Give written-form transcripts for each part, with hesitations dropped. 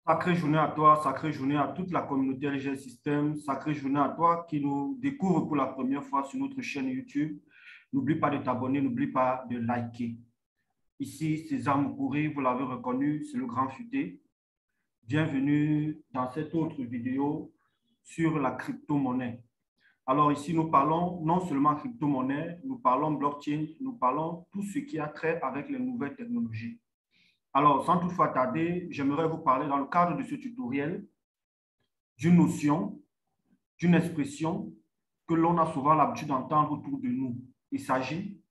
Sacrée journée à toi, sacrée journée à toute la communauté LG System, sacrée journée à toi qui nous découvre pour la première fois sur notre chaîne YouTube. N'oublie pas de t'abonner, n'oublie pas de liker. Ici, César Moukouri, vous l'avez reconnu, c'est le grand futé. Bienvenue dans cette autre vidéo sur la crypto-monnaie. Alors ici, nous parlons non seulement crypto-monnaie, nous parlons blockchain, nous parlons tout ce qui a trait avec les nouvelles technologies. Alors, sans toutefois tarder, j'aimerais vous parler dans le cadre de ce tutoriel d'une notion, d'une expression que l'on a souvent l'habitude d'entendre autour de nous. Il s'agit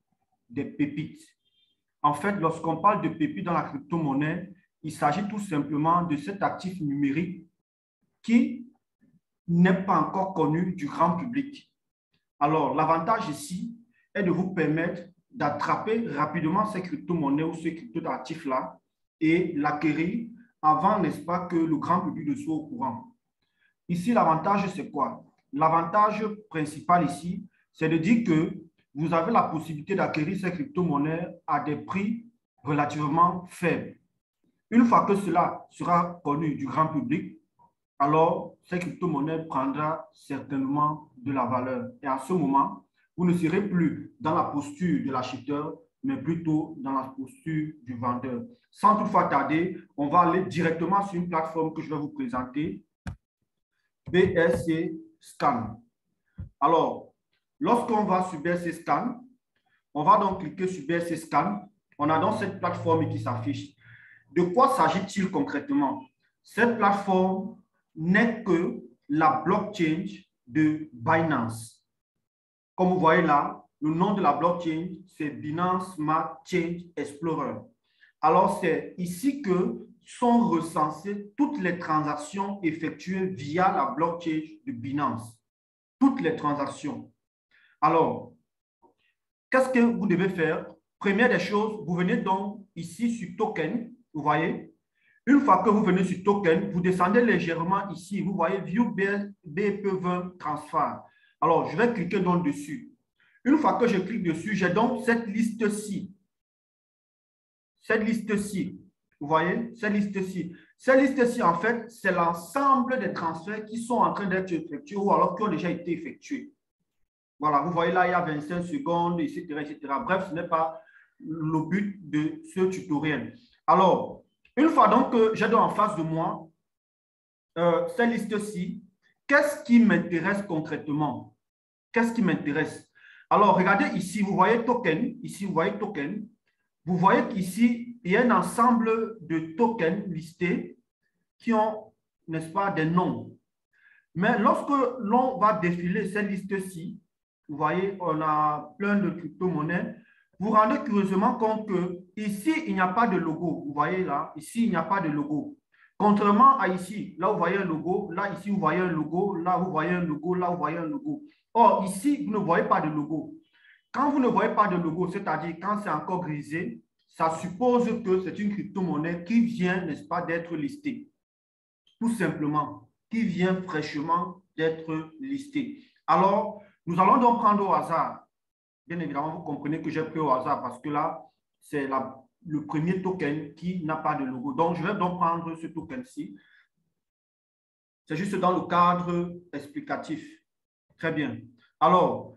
des pépites. En fait, lorsqu'on parle de pépites dans la crypto-monnaie, il s'agit tout simplement de cet actif numérique qui n'est pas encore connu du grand public. Alors, l'avantage ici est de vous permettre d'attraper rapidement ces crypto-monnaies ou ces crypto-actifs-là et l'acquérir avant, n'est-ce pas, que le grand public ne soit au courant. Ici, l'avantage, c'est quoi? L'avantage principal ici, c'est de dire que vous avez la possibilité d'acquérir ces crypto-monnaies à des prix relativement faibles. Une fois que cela sera connu du grand public, alors ces crypto-monnaies prendra certainement de la valeur. Et à ce moment, vous ne serez plus dans la posture de l'acheteur, mais plutôt dans la posture du vendeur. Sans toutefois tarder, on va aller directement sur une plateforme que je vais vous présenter, BSC Scan. Alors, lorsqu'on va sur BSC Scan, on va donc cliquer sur BSC Scan. On a donc cette plateforme qui s'affiche. De quoi s'agit-il concrètement? Cette plateforme n'est que la blockchain de Binance. Comme vous voyez là, le nom de la blockchain, c'est Binance Smart Chain Explorer. Alors, c'est ici que sont recensées toutes les transactions effectuées via la blockchain de Binance. Toutes les transactions. Alors, qu'est-ce que vous devez faire? Première des choses, vous venez donc ici sur Token, vous voyez. Une fois que vous venez sur Token, vous descendez légèrement ici. Vous voyez View BP20 Transfer. Alors, je vais cliquer donc dessus. Une fois que je clique dessus, j'ai donc cette liste-ci. Cette liste-ci. Vous voyez, cette liste-ci. Cette liste-ci, en fait, c'est l'ensemble des transferts qui sont en train d'être effectués ou alors qui ont déjà été effectués. Voilà, vous voyez là, il y a 25 secondes, etc., etc. Bref, ce n'est pas le but de ce tutoriel. Alors, une fois donc que j'ai en face de moi cette liste-ci, qu'est-ce qui m'intéresse concrètement? Qu'est-ce qui m'intéresse? Alors, regardez ici, vous voyez token. Ici, vous voyez token. Vous voyez qu'ici, il y a un ensemble de tokens listés qui ont, n'est-ce pas, des noms. Mais lorsque l'on va défiler cette liste-ci, vous voyez, on a plein de crypto-monnaies. Vous vous rendez curieusement compte que ici, il n'y a pas de logo. Vous voyez là, ici, il n'y a pas de logo. Contrairement à ici, là, vous voyez un logo. Là, ici, vous voyez un logo. Là, vous voyez un logo. Là, vous voyez un logo. Or, ici, vous ne voyez pas de logo. Quand vous ne voyez pas de logo, c'est-à-dire quand c'est encore grisé, ça suppose que c'est une crypto-monnaie qui vient, n'est-ce pas, d'être listée. Tout simplement, qui vient fraîchement d'être listée. Alors, nous allons donc prendre au hasard. Bien évidemment, vous comprenez que j'ai pris au hasard parce que là, c'est le premier token qui n'a pas de logo. Donc, je vais donc prendre ce token-ci. C'est juste dans le cadre explicatif. Très bien. Alors,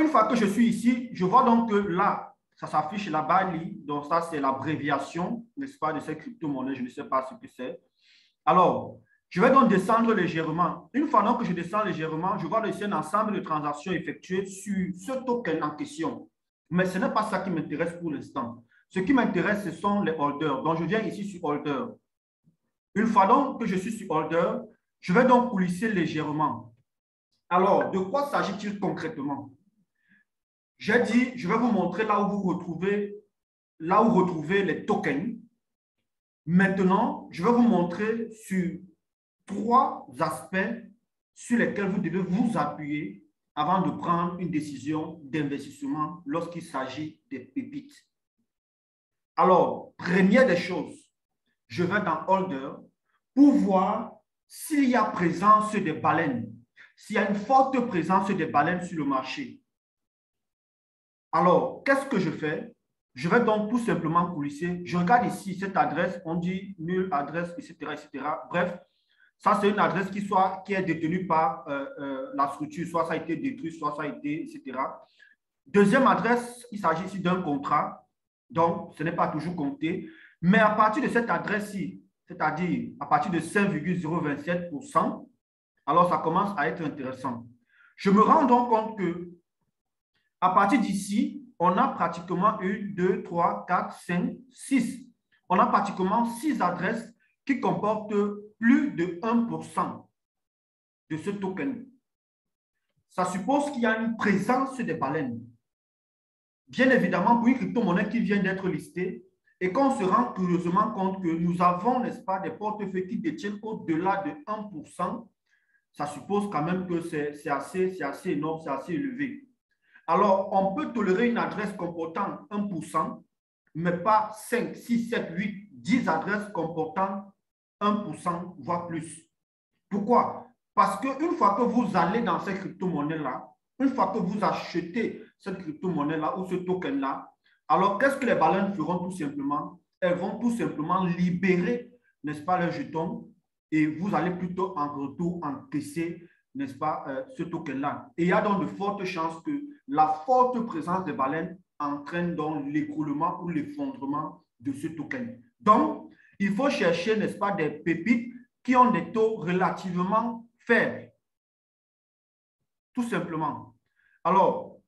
une fois que je suis ici, je vois donc que là, ça s'affiche là-bas, donc ça, c'est l'abréviation, n'est-ce pas, de cette crypto-monnaie. Je ne sais pas ce que c'est. Alors, je vais donc descendre légèrement. Une fois donc que je descends légèrement, je vois ici un ensemble de transactions effectuées sur ce token en question. Mais ce n'est pas ça qui m'intéresse pour l'instant. Ce qui m'intéresse, ce sont les holders. Donc, je viens ici sur holder. Une fois donc que je suis sur holder, je vais donc coulisser légèrement. Alors, de quoi s'agit-il concrètement? J'ai dit, je vais vous montrer là où vous retrouvez les tokens. Maintenant, je vais vous montrer sur 3 aspects sur lesquels vous devez vous appuyer avant de prendre une décision d'investissement lorsqu'il s'agit des pépites. Alors, première des choses, je vais dans Holder pour voir s'il y a présence des baleines, s'il y a une forte présence des baleines sur le marché. Alors, qu'est-ce que je fais? Je vais donc tout simplement coulisser. Je regarde ici cette adresse, on dit nulle adresse, etc., etc. Bref, ça, c'est une adresse qui est détenue par la structure, soit ça a été détruit, soit ça a été, etc. Deuxième adresse, il s'agit ici d'un contrat, donc ce n'est pas toujours compté. Mais à partir de cette adresse-ci, c'est-à-dire à partir de 5,027%, alors ça commence à être intéressant. Je me rends donc compte que à partir d'ici, on a pratiquement 1, 2, 3, 4, 5, 6. On a pratiquement 6 adresses qui comportent plus de 1% de ce token. Ça suppose qu'il y a une présence des baleines. Bien évidemment, pour une crypto-monnaie qui vient d'être listée, et qu'on se rend curieusement compte que nous avons, n'est-ce pas, des portefeuilles qui détiennent au-delà de 1%, ça suppose quand même que c'est assez énorme, c'est assez élevé. Alors, on peut tolérer une adresse comportant 1%, mais pas 5, 6, 7, 8, 10 adresses comportant 1%, voire plus. Pourquoi? Parce qu'une fois que vous allez dans cette crypto-monnaie-là, une fois que vous achetez cette crypto-monnaie-là ou ce token-là, alors qu'est-ce que les baleines feront tout simplement? Elles vont tout simplement libérer, n'est-ce pas, leurs jetons et vous allez plutôt en retour encaisser, n'est-ce pas, ce token-là. Et il y a donc de fortes chances que la forte présence des baleines entraîne donc l'écroulement ou l'effondrement de ce token. Donc, il faut chercher, n'est-ce pas, des pépites qui ont des taux relativement faibles. Tout simplement. Alors,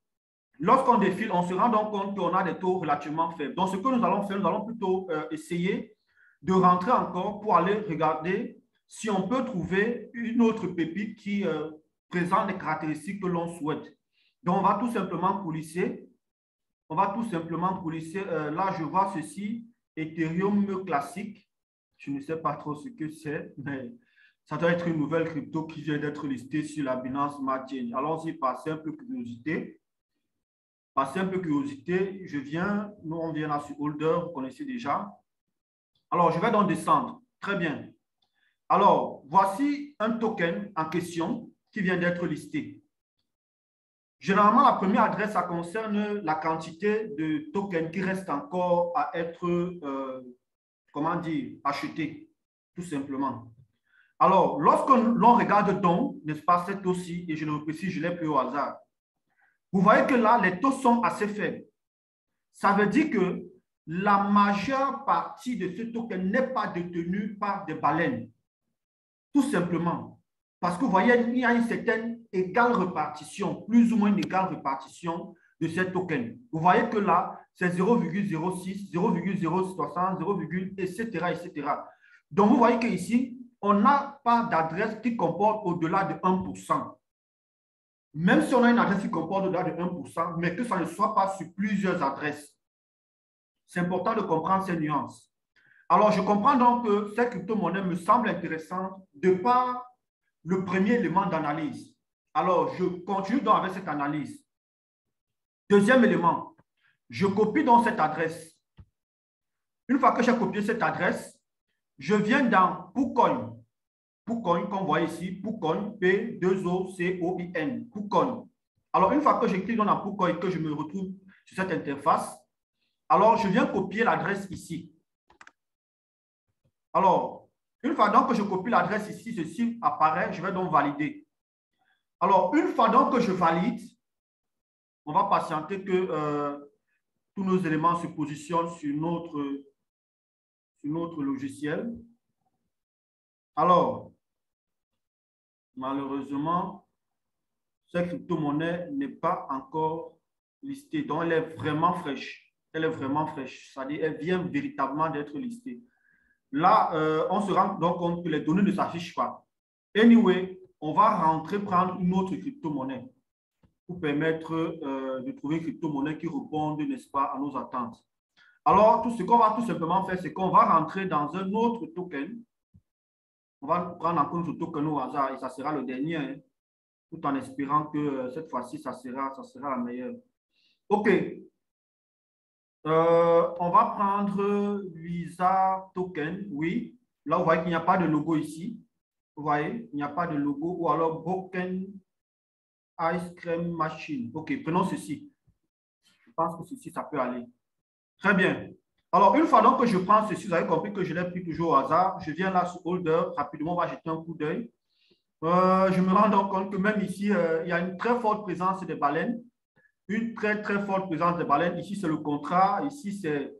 lorsqu'on défile, on se rend donc compte qu'on a des taux relativement faibles. Donc, ce que nous allons faire, nous allons plutôt essayer de rentrer encore pour aller regarder si on peut trouver une autre pépite qui présente les caractéristiques que l'on souhaite. Donc, on va tout simplement coulisser. On va tout simplement coulisser. Là, je vois ceci, Ethereum classique. Je ne sais pas trop ce que c'est, mais ça doit être une nouvelle crypto qui vient d'être listée sur la Binance Smart Chain. Allons-y par simple curiosité. Par simple curiosité, nous on vient là sur Holder, vous connaissez déjà. Alors, je vais donc descendre. Très bien. Alors, voici un token en question qui vient d'être listé. Généralement, la première adresse, ça concerne la quantité de tokens qui reste encore à être, comment dire, acheté, tout simplement. Alors, lorsque l'on regarde donc, n'est-ce pas, c'est aussi, et je le précise, je l'ai pris au hasard. Vous voyez que là, les taux sont assez faibles. Ça veut dire que la majeure partie de ce token n'est pas détenue par des baleines. Tout simplement. Parce que vous voyez, il y a une certaine égale répartition, plus ou moins une égale répartition de ces tokens. Vous voyez que là, c'est 0,06, 0,060, 0, etc., etc. Donc, vous voyez qu'ici, on n'a pas d'adresse qui comporte au-delà de 1%. Même si on a une adresse qui comporte au-delà de 1%, mais que ça ne soit pas sur plusieurs adresses. C'est important de comprendre ces nuances. Alors, je comprends donc que cette crypto-monnaie me semble intéressante de par le premier élément d'analyse. Alors, je continue donc avec cette analyse. Deuxième élément, je copie donc cette adresse. Une fois que j'ai copié cette adresse, je viens dans PooCoin. PooCoin, comme vous voyez ici, PooCoin, P-2-O-C-O-I-N, PooCoin. Alors, une fois que je clique dans PooCoin et que je me retrouve sur cette interface, alors je viens copier l'adresse ici. Alors, une fois donc que je copie l'adresse ici, ceci apparaît, je vais donc valider. Alors, une fois donc que je valide, on va patienter que tous nos éléments se positionnent sur notre logiciel. Alors, malheureusement, cette crypto-monnaie n'est pas encore listée. Donc, elle est vraiment fraîche. Elle est vraiment fraîche. C'est-à-dire, elle vient véritablement d'être listée. Là, on se rend donc compte que les données ne s'affichent pas. Anyway, on va rentrer prendre une autre crypto-monnaie pour permettre de trouver une crypto-monnaie qui réponde, n'est-ce pas, à nos attentes. Alors, tout ce qu'on va tout simplement faire, c'est qu'on va rentrer dans un autre token. On va prendre en compte ce token au hasard et ça sera le dernier, hein, tout en espérant que cette fois-ci, ça sera la meilleure. OK. On va prendre Visa Token, oui. Là, vous voyez qu'il n'y a pas de logo ici. Vous voyez, il n'y a pas de logo. Ou alors Broken Ice Cream Machine. OK, prenons ceci. Je pense que ceci, ça peut aller. Très bien. Alors, une fois donc que je prends ceci, vous avez compris que je l'ai pris toujours au hasard. Je viens là sur Holder. Rapidement, on va jeter un coup d'œil. Je me rends donc compte que même ici, il y a une très forte présence des baleines. Une très, très forte présence des baleines. Ici, c'est le contrat. Ici, c'est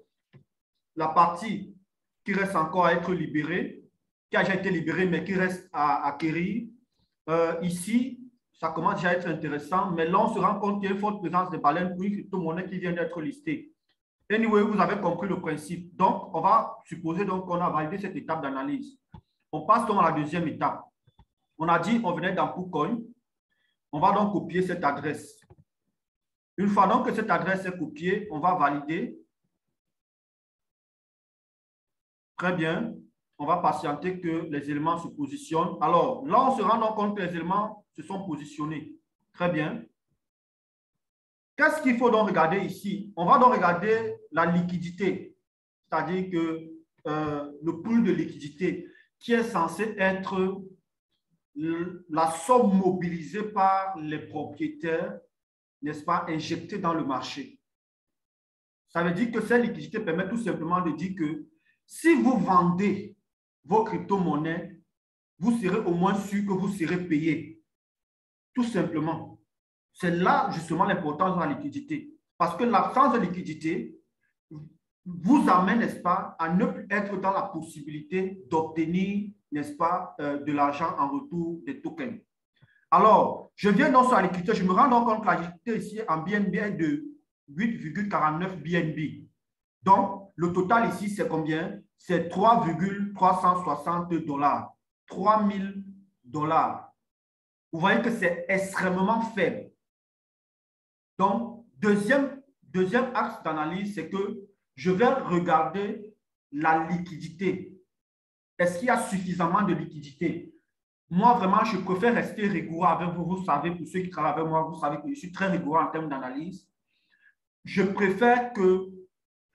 la partie qui reste encore à être libérée, qui a déjà été libérée, mais qui reste à acquérir. Ici, ça commence déjà à être intéressant, mais là, on se rend compte qu'il y a une forte présence des baleines pour une crypto-monnaie qui vient d'être listée. Anyway, vous avez compris le principe. Donc, on va supposer qu'on a validé cette étape d'analyse. On passe donc à la deuxième étape. On a dit on venait dans KuCoin. On va donc copier cette adresse. Une fois donc que cette adresse est copiée, on va valider. Très bien. On va patienter que les éléments se positionnent. Alors, là, on se rend donc compte que les éléments se sont positionnés. Très bien. Qu'est-ce qu'il faut donc regarder ici? On va donc regarder la liquidité, c'est-à-dire que le pool de liquidité qui est censé être la somme mobilisée par les propriétaires, n'est-ce pas, injectée dans le marché. Ça veut dire que cette liquidité permet tout simplement de dire que si vous vendez vos crypto-monnaies, vous serez au moins sûr que vous serez payé. Tout simplement. C'est là justement l'importance de la liquidité. Parce que l'absence de liquidité vous amène, n'est-ce pas, à ne plus être dans la possibilité d'obtenir, n'est-ce pas, de l'argent en retour des tokens. Alors, je viens donc sur la liquidité, je me rends donc compte que la liquidité ici en BNB est de 8,49 BNB. Donc, le total ici, c'est combien? C'est 3,360 $. 3 000 $. Vous voyez que c'est extrêmement faible. Donc, deuxième axe d'analyse, c'est que je vais regarder la liquidité. Est-ce qu'il y a suffisamment de liquidité? Moi, vraiment, je préfère rester rigoureux avec vous. Vous savez, pour ceux qui travaillent avec moi, vous savez que je suis très rigoureux en termes d'analyse. Je préfère que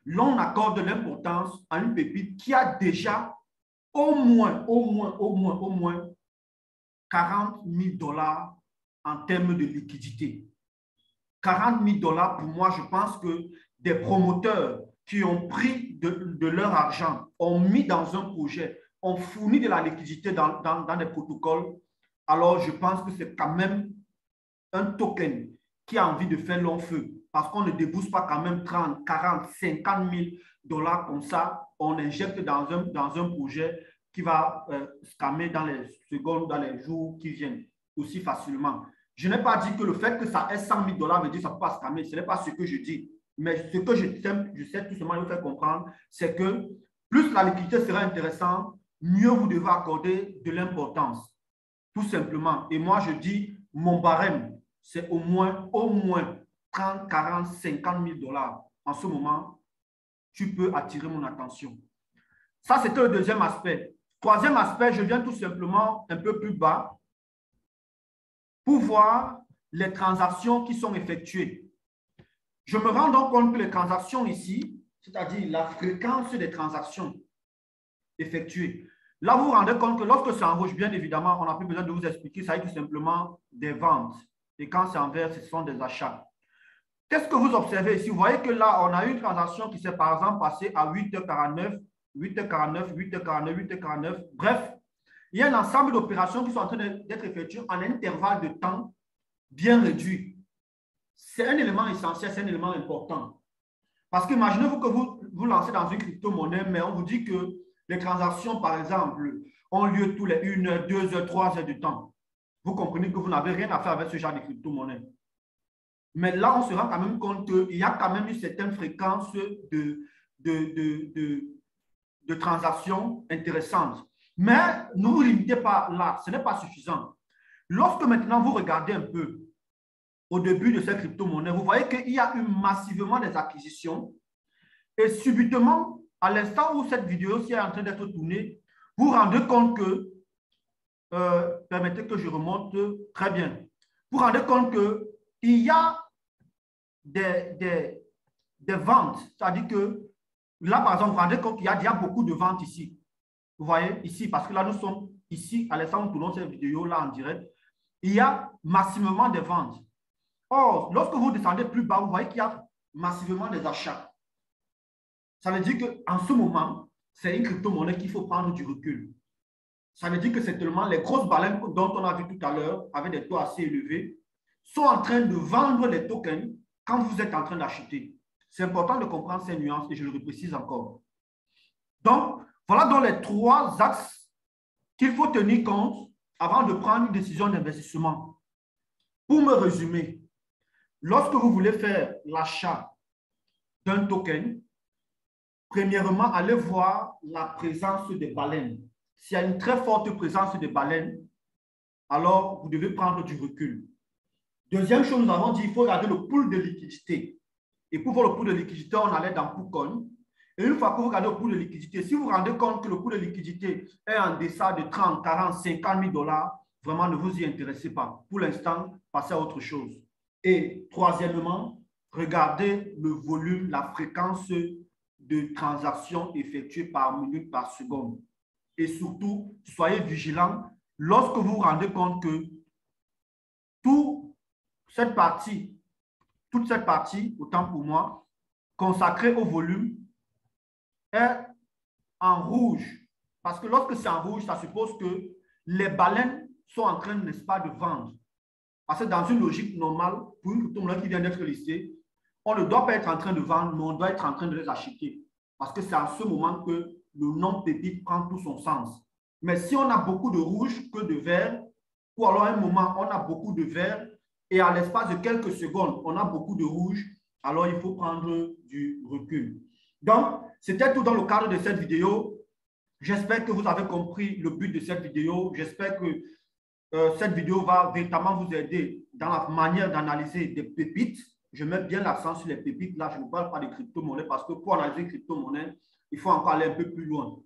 l'on accorde de l'importance à une pépite qui a déjà au moins 40 000 $ en termes de liquidité. 40 000 $ pour moi, je pense que des promoteurs qui ont pris de leur argent, ont mis dans un projet, ont fourni de la liquidité dans des protocoles, alors je pense que c'est quand même un token qui a envie de faire long feu. Parce qu'on ne débourse pas quand même 30, 40, 50 000 $ comme ça, on injecte dans un projet qui va scammer dans les secondes, dans les jours qui viennent aussi facilement. Je n'ai pas dit que le fait que ça ait 100 000 $ veut dire que ça ne peut pas scammer. Ce n'est pas ce que je dis. Mais ce que je sais tout simplement vous faire comprendre, c'est que plus la liquidité sera intéressante, mieux vous devez accorder de l'importance. Tout simplement. Et moi, je dis, mon barème, c'est au moins 30, 40, 50 000 $. En ce moment, tu peux attirer mon attention. Ça, c'était le deuxième aspect. Troisième aspect, je viens tout simplement un peu plus bas pour voir les transactions qui sont effectuées. Je me rends donc compte que les transactions ici, c'est-à-dire la fréquence des transactions effectuées, là, vous vous rendez compte que lorsque c'est en rouge, bien évidemment, on n'a plus besoin de vous expliquer, ça est tout simplement des ventes. Et quand c'est en vert, ce sont des achats. Qu'est-ce que vous observez ici? Vous voyez que là, on a une transaction qui s'est par exemple passée à 8h49, 8h49, 8h49, 8h49. Bref, il y a un ensemble d'opérations qui sont en train d'être effectuées en un intervalle de temps bien réduit. C'est un élément essentiel, c'est un élément important. Parce qu'imaginez-vous que vous lancez dans une crypto-monnaie, mais on vous dit que les transactions, par exemple, ont lieu tous les 1 heure, 2 heures, 3 heures de temps. Vous comprenez que vous n'avez rien à faire avec ce genre de crypto-monnaie. Mais là, on se rend quand même compte qu'il y a quand même une certaine fréquence de transactions intéressantes. Mais ne vous limitez pas là, ce n'est pas suffisant. Lorsque maintenant vous regardez un peu au début de cette crypto-monnaie, vous voyez qu'il y a eu massivement des acquisitions et subitement, à l'instant où cette vidéo est en train d'être tournée, vous vous rendez compte que, permettez que je remonte très bien, vous vous rendez compte qu'il y a des ventes, c'est-à-dire que là, par exemple, vous vous rendez compte qu'il y a déjà beaucoup de ventes ici. Vous voyez, ici, parce que là, nous sommes ici, à l'instant où nous tournons cette vidéo-là en direct, il y a massivement des ventes. Or, lorsque vous descendez plus bas, vous voyez qu'il y a massivement des achats. Ça veut dire qu'en ce moment, c'est une crypto-monnaie qu'il faut prendre du recul. Ça veut dire que c'est tellement les grosses baleines dont on a vu tout à l'heure, avec des taux assez élevés, sont en train de vendre les tokens quand vous êtes en train d'acheter. C'est important de comprendre ces nuances et je le précise encore. Donc, voilà donc les 3 axes qu'il faut tenir compte avant de prendre une décision d'investissement. Pour me résumer, lorsque vous voulez faire l'achat d'un token, premièrement, allez voir la présence des baleines. S'il y a une très forte présence des baleines, alors vous devez prendre du recul. Deuxième chose, nous avons dit qu'il faut regarder le pool de liquidité. Et pour voir le pool de liquidité, on allait dans PoolCoin. Et une fois que vous regardez le pool de liquidité, si vous vous rendez compte que le pool de liquidité est en deçà de 30, 40, 50 000 $, vraiment ne vous y intéressez pas. Pour l'instant, passez à autre chose. Et troisièmement, regardez le volume, la fréquence de transactions effectuées par minute, par seconde. Et surtout, soyez vigilants lorsque vous vous rendez compte que toute cette partie, autant pour moi, consacrée au volume, est en rouge. Parce que lorsque c'est en rouge, ça suppose que les baleines sont en train, n'est-ce pas, de vendre. Parce que dans une logique normale, pour une crypto-monnaie qui vient d'être listée, on ne doit pas être en train de vendre, mais on doit être en train de les acheter. Parce que c'est à ce moment que le nom pépite prend tout son sens. Mais si on a beaucoup de rouge que de vert, ou alors à un moment, on a beaucoup de vert, et à l'espace de quelques secondes, on a beaucoup de rouge, alors il faut prendre du recul. Donc, c'était tout dans le cadre de cette vidéo. J'espère que vous avez compris le but de cette vidéo. J'espère que cette vidéo va véritablement vous aider dans la manière d'analyser des pépites. Je mets bien l'accent sur les pépites. Là, je ne parle pas de crypto-monnaie parce que pour analyser crypto-monnaie, il faut encore aller un peu plus loin.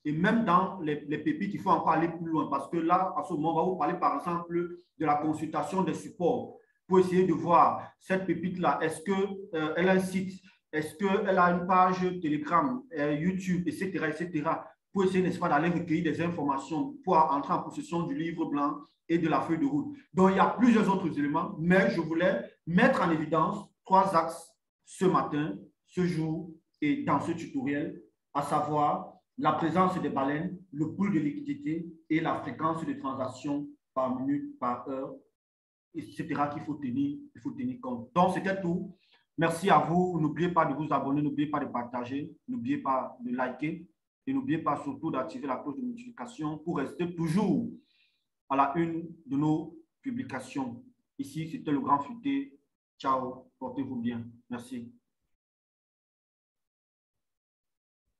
Et même dans les pépites, il faut encore aller plus loin parce que là, à ce moment, on va vous parler par exemple de la consultation des supports pour essayer de voir cette pépite-là. Est-ce qu'elle a un site? Est-ce qu'elle a une page Telegram, YouTube, etc., etc., pour essayer, n'est-ce pas, d'aller recueillir des informations pour entrer en possession du livre blanc et de la feuille de route. Donc, il y a plusieurs autres éléments, mais je voulais mettre en évidence 3 axes ce matin, ce jour et dans ce tutoriel, à savoir la présence des baleines, le pool de liquidité et la fréquence de transactions par minute, par heure, etc. qu'il faut tenir compte. Donc, c'était tout. Merci à vous. N'oubliez pas de vous abonner, n'oubliez pas de partager, n'oubliez pas de liker et n'oubliez pas surtout d'activer la cloche de notification pour rester toujours à la une de nos publications. Ici, c'était le Grand Futé. Ciao, portez-vous bien. Merci.